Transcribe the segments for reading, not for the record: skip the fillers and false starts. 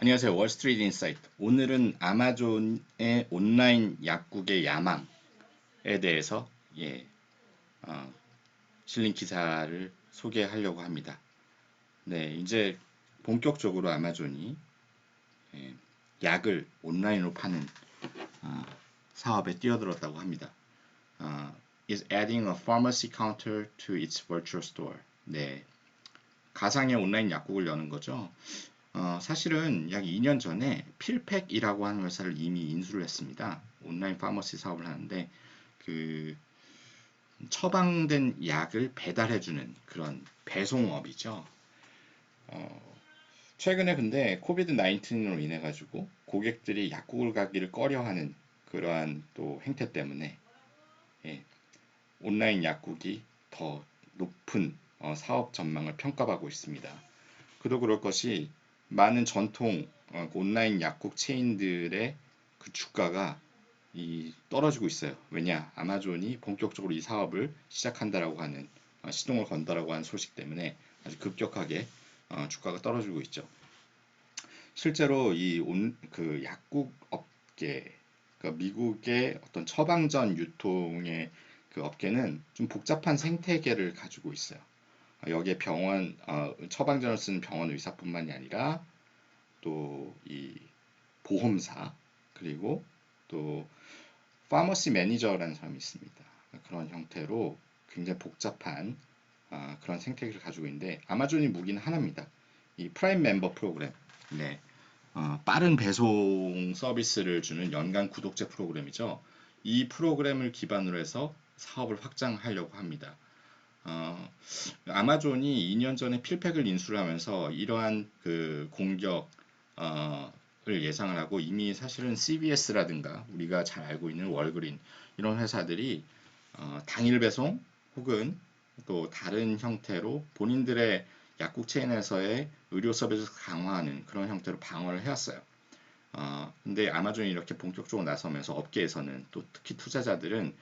안녕하세요. 월스트리트 인사이트. 오늘은 아마존의 온라인 약국의 야망에 대해서 어, 실린 기사를 소개하려고 합니다. 네, 이제 본격적으로 아마존이 예, 약을 온라인으로 파는 어, 사업에 뛰어들었다고 합니다. is adding a pharmacy counter to its virtual store. 네, 가상의 온라인 약국을 여는 거죠. 사실은 약 2년 전에 필팩이라고 하는 회사를 이미 인수를 했습니다. 온라인 파머시 사업을 하는데 그 처방된 약을 배달해주는 그런 배송업이죠. 최근에 근데 코비드 19으로 인해 가지고 고객들이 약국을 가기를 꺼려하는 그러한 또 행태 때문에 예, 온라인 약국이 더 높은 사업 전망을 평가받고 있습니다. 그도 그럴 것이 많은 전통 온라인 약국 체인들의 그 주가가 떨어지고 있어요. 왜냐? 아마존이 본격적으로 이 사업을 시작한다라고 하는 시동을 건다라고 하는 소식 때문에 아주 급격하게 주가가 떨어지고 있죠. 실제로 그 약국 업계, 그러니까 미국의 어떤 처방전 유통의 그 업계는 좀 복잡한 생태계를 가지고 있어요. 여기에 병원, 처방전을 쓰는 병원 의사뿐만이 아니라 또 이 보험사, 그리고 또 파머시 매니저라는 사람이 있습니다. 그런 형태로 굉장히 복잡한 그런 생태계를 가지고 있는데 아마존이 무기는 하나입니다. 이 프라임 멤버 프로그램. 네. 빠른 배송 서비스를 주는 연간 구독제 프로그램이죠. 이 프로그램을 기반으로 해서 사업을 확장하려고 합니다. 아마존이 2년 전에 필팩을 인수를 하면서 이러한 그 공격을 예상을 하고 이미 사실은 CVS라든가 우리가 잘 알고 있는 월그린 이런 회사들이 당일 배송 혹은 또 다른 형태로 본인들의 약국 체인에서의 의료 서비스를 강화하는 그런 형태로 방어를 해왔어요. 근데 아마존이 이렇게 본격적으로 나서면서 업계에서는 또 특히 투자자들은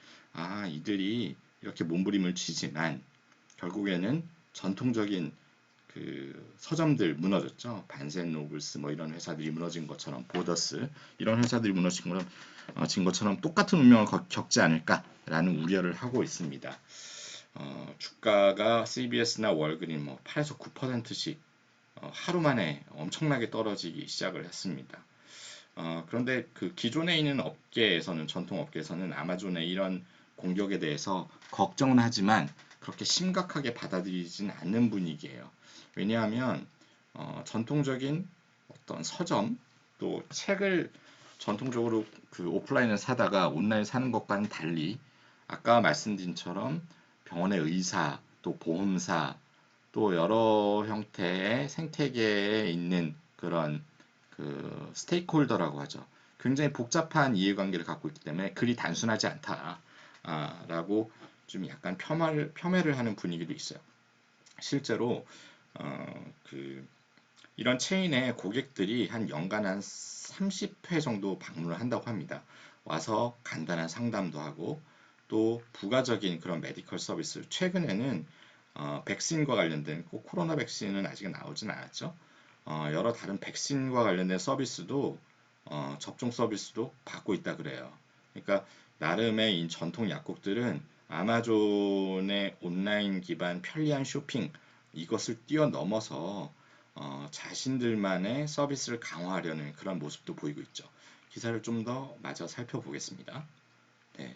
이들이 이렇게 몸부림을 치지만 결국에는 전통적인 그 서점들 무너졌죠. 반센노블스 뭐 이런 회사들이 무너진 것처럼 보더스 이런 회사들이 무너진 것처럼 똑같은 운명을 겪지 않을까라는 우려를 하고 있습니다. 주가가 CBS나 월그린 뭐 8에서 9%씩 하루 만에 엄청나게 떨어지기 시작을 했습니다. 그런데 그 기존에 있는 업계에서는 전통 업계에서는 아마존의 이런 공격에 대해서 걱정은 하지만 그렇게 심각하게 받아들이진 않는 분위기예요. 왜냐하면 전통적인 어떤 서점 또 책을 전통적으로 그 오프라인을 사다가 온라인 사는 것과는 달리 아까 말씀드린처럼 병원의 의사 또 보험사 또 여러 형태의 생태계에 있는 그런 그 스테이크홀더라고 하죠. 굉장히 복잡한 이해관계를 갖고 있기 때문에 그리 단순하지 않다라고 좀 약간 폄훼를 하는 분위기도 있어요. 실제로 그 이런 체인의 고객들이 한 연간 한 30회 정도 방문을 한다고 합니다. 와서 간단한 상담도 하고 또 부가적인 그런 메디컬 서비스 최근에는 백신과 관련된 꼭 코로나 백신은 아직 나오진 않았죠. 여러 다른 백신과 관련된 서비스도 접종 서비스도 받고 있다 그래요. 그러니까 나름의 이 전통 약국들은 아마존의 온라인 기반 편리한 쇼핑 이것을 뛰어넘어서 자신들만의 서비스를 강화하려는 그런 모습도 보이고 있죠. 기사를 좀 더 마저 살펴보겠습니다. 네,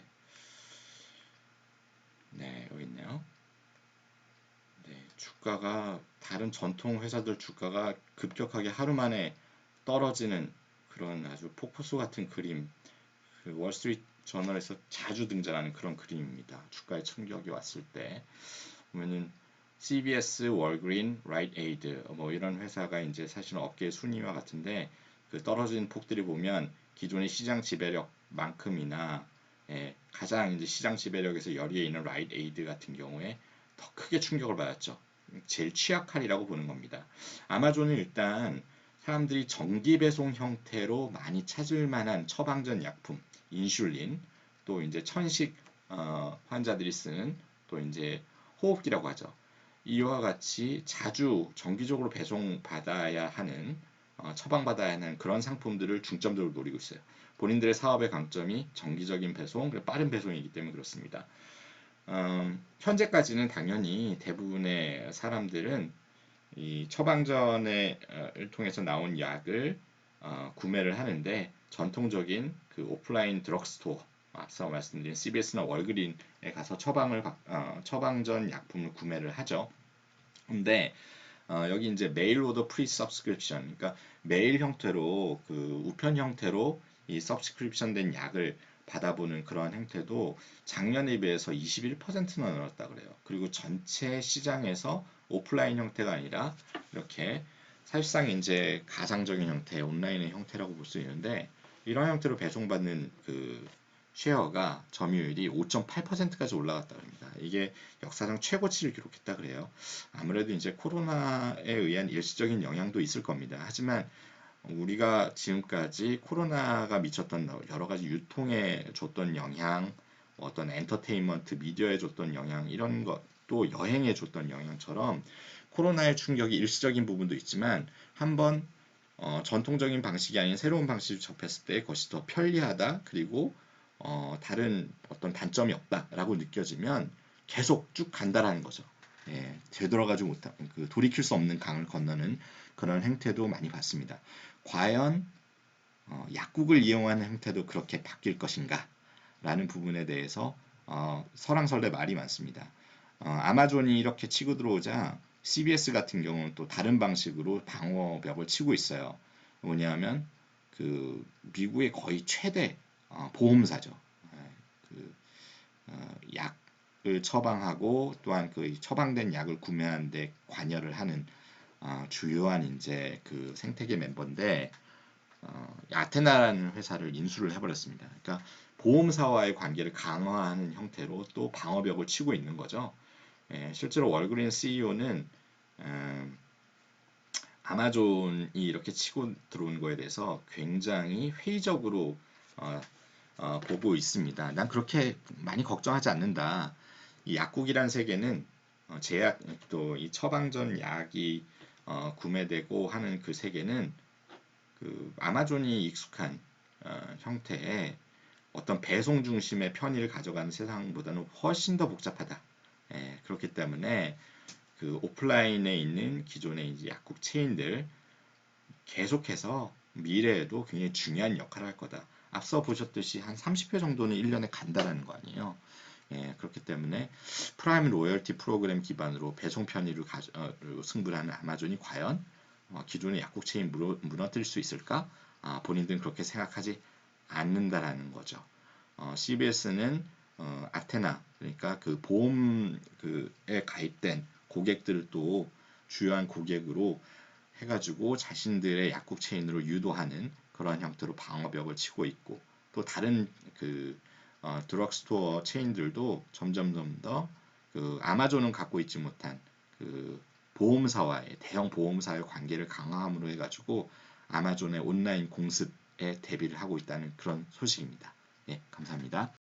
네 여기 있네요. 네, 주가가 다른 전통 회사들 주가가 급격하게 하루 만에 떨어지는 그런 아주 폭포수 같은 그림, 그 월스트리트 저널에서 자주 등장하는 그런 그림입니다. 주가에 충격이 왔을 때 보면은 CVS, 월그린, 라이트 에이드 뭐 이런 회사가 이제 사실은 업계의 순위와 같은데 그 떨어진 폭들이 보면 기존의 시장 지배력만큼이나 가장 이제 시장 지배력에서 열의에 있는 라이트 에이드 같은 경우에 더 크게 충격을 받았죠. 제일 취약할이라고 보는 겁니다. 아마존은 일단 사람들이 정기 배송 형태로 많이 찾을 만한 처방전 약품, 인슐린, 또 이제 천식 환자들이 쓰는 또 이제 호흡기라고 하죠. 이와 같이 자주 정기적으로 배송받아야 하는 처방받아야 하는 그런 상품들을 중점적으로 노리고 있어요. 본인들의 사업의 강점이 정기적인 배송, 그리고 빠른 배송이기 때문에 그렇습니다. 현재까지는 당연히 대부분의 사람들은 이 처방전을 통해서 나온 약을 구매를 하는데 전통적인 그 오프라인 드럭스토어 앞서 말씀드린 CVS나 월그린에 가서 처방전 약품을 구매를 하죠. 근데 여기 이제 메일 오더 프리 서브스크립션, 그러니까 메일 형태로 그 우편 형태로 이 서브스크립션 된 약을 받아보는 그런 행태도 작년에 비해서 21%나 늘었다 그래요. 그리고 전체 시장에서 오프라인 형태가 아니라 이렇게 사실상 이제 가상적인 형태, 온라인의 형태라고 볼 수 있는데 이런 형태로 배송받는 그 쉐어가 점유율이 5.8%까지 올라갔다 합니다. 이게 역사상 최고치를 기록했다 그래요. 아무래도 이제 코로나에 의한 일시적인 영향도 있을 겁니다. 하지만 우리가 지금까지 코로나가 미쳤던 여러 가지 유통에 줬던 영향, 어떤 엔터테인먼트, 미디어에 줬던 영향, 이런 것도 여행에 줬던 영향처럼 코로나의 충격이 일시적인 부분도 있지만 한번 전통적인 방식이 아닌 새로운 방식을 접했을 때 그것이 더 편리하다, 그리고 다른 어떤 단점이 없다라고 느껴지면 계속 쭉 간다라는 거죠. 예, 되돌아가지 못한, 그 돌이킬 수 없는 강을 건너는 그런 행태도 많이 봤습니다. 과연 약국을 이용하는 행태도 그렇게 바뀔 것인가? 라는 부분에 대해서 설왕설래 말이 많습니다. 아마존이 이렇게 치고 들어오자 CBS 같은 경우는 또 다른 방식으로 방어벽을 치고 있어요. 뭐냐면 그 미국의 거의 최대 보험사죠. 그 약을 처방하고 또한 그 처방된 약을 구매하는 데 관여를 하는 주요한 이제 그 생태계 멤버인데 아테나라는 회사를 인수를 해버렸습니다. 그러니까 보험사와의 관계를 강화하는 형태로 또 방어벽을 치고 있는 거죠. 예, 실제로 월그린 CEO는 아마존이 이렇게 치고 들어온 거에 대해서 굉장히 회의적으로 보고 있습니다. 난 그렇게 많이 걱정하지 않는다. 이 약국이란 세계는 제약, 또 이 처방전 약이 구매되고 하는 그 세계는 그 아마존이 익숙한 형태의 어떤 배송 중심의 편의를 가져가는 세상보다는 훨씬 더 복잡하다. 예, 그렇기 때문에 그 오프라인에 있는 기존의 이제 약국 체인들 계속해서 미래에도 굉장히 중요한 역할을 할 거다. 앞서 보셨듯이 한 30회 정도는 1년에 간다라는 거 아니에요. 예, 그렇기 때문에 프라임 로열티 프로그램 기반으로 배송 편의를 승부를 하는 아마존이 과연 기존의 약국 체인 무너뜨릴 수 있을까? 본인들은 그렇게 생각하지 않는다라는 거죠. CBS는 아테나, 그러니까 그 보험에 가입된 고객들을 또 주요한 고객으로 해가지고 자신들의 약국 체인으로 유도하는 그런 형태로 방어벽을 치고 있고, 또 다른 그 드럭스토어 체인들도 점점 더 그 아마존은 갖고 있지 못한 그 보험사와의 대형 보험사의 관계를 강화함으로 해가지고 아마존의 온라인 공습에 대비를 하고 있다는 그런 소식입니다. 네, 감사합니다.